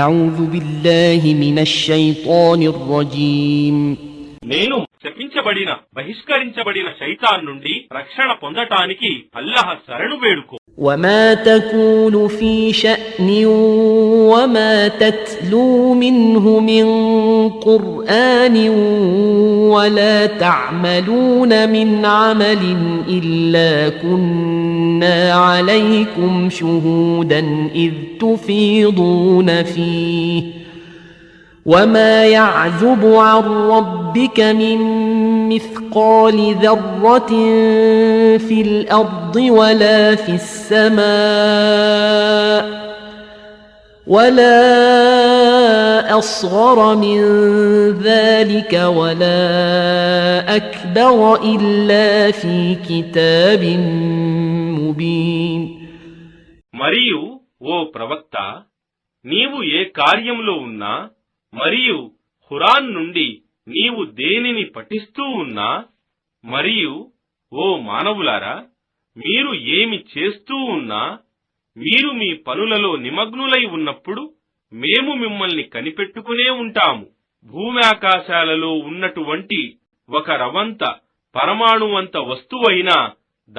أعوذ بالله من الشيطان الرجيم నేను శపించబడిన బహిష్కరించబడిన శైతాన్ నుండి రక్షణ పొందటానికి అల్లాహ్ శరణు వేడుకో. وما تكون في شأن وما تتلو منه من قرآن ولا تعملون من عمل إلا كنا عليكم شهودا إذ تفيضون فيه وما يعزب عن ربك من مثقال ذرة في الأرض ولا في السماء ولا أصغر من ذلك ولا أكبر إلا في كتاب مبين. మరియు ఓ ప్రవక్త, నీవు ఏ కార్యంలో ఉన్నా మరియు ఖురాన్ నుండి నీవు దేనిని పఠిస్తూ ఉన్నా మరియు ఓ మానవులారా, మీరు ఏమి చేస్తూ ఉన్నా మీరు మీ పనులలో నిమగ్నులై ఉన్నప్పుడు మేము మిమ్మల్ని కనిపెట్టుకునే ఉంటాము. భూమి ఆకాశాలలో ఉన్నటువంటి ఒక రవంత పరమాణువంత వస్తువైనా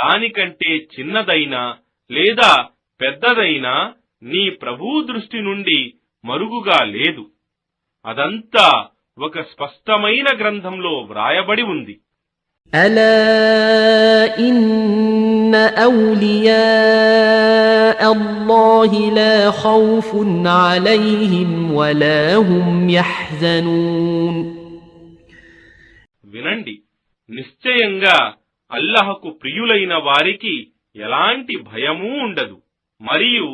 దానికంటే చిన్నదైనా లేదా పెద్దదైనా నీ ప్రభువు దృష్టి నుండి మరుగుగా లేదు. అదంతా ఒక స్పష్టమైన గ్రంథంలో వ్రాయబడి ఉంది. ألا إن أولياء الله لا خوف عليهم ولا هم يحزنون. వినండి, నిశ్చయంగా అల్లాహకు ప్రియులైన వారికి ఎలాంటి భయమూ ఉండదు మరియు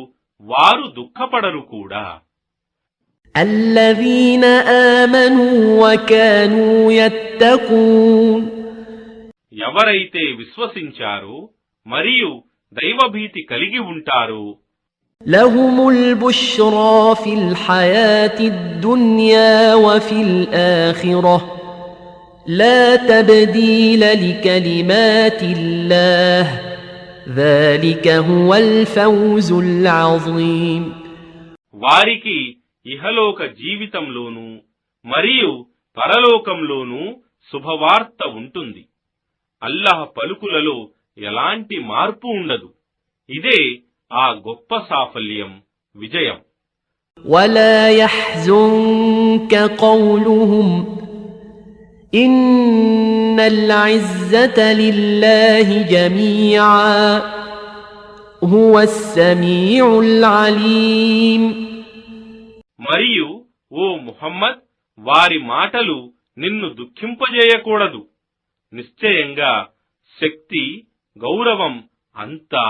వారు దుఃఖపడరు కూడా. الذين آمنوا وكانوا يتقون. ఎవరైతే విశ్వసించారో మరియు దైవభీతి కలిగి ఉంటారో لهم البشرى في الحياة الدنيا وفي الآخرة لا تبديل لكلمات الله ذلك هو الفوز العظيم. వారికి ఇహలోక జీవితంలోనూ మరియు పరలోకంలోనూ శుభవార్త ఉంటుంది. అల్లాహ్ పలుకులలో ఎలాంటి మార్పు ఉండదు. ఇదే ఆ గొప్ప సాఫల్యం, విజయం. ولا يحزنك قولهم إن العزة لله جميعا هو السميع العليم. మరియు ఓ ముహమ్మద్, వారి మాటలు నిన్ను దుఃఖింపజేయకూడదు. నిశ్చయంగా శక్తి, గౌరవం అంతా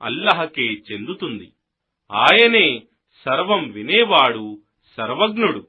అల్లాహకే చెందుతుంది. ఆయనే సర్వం వినేవాడు, సర్వజ్ఞుడు.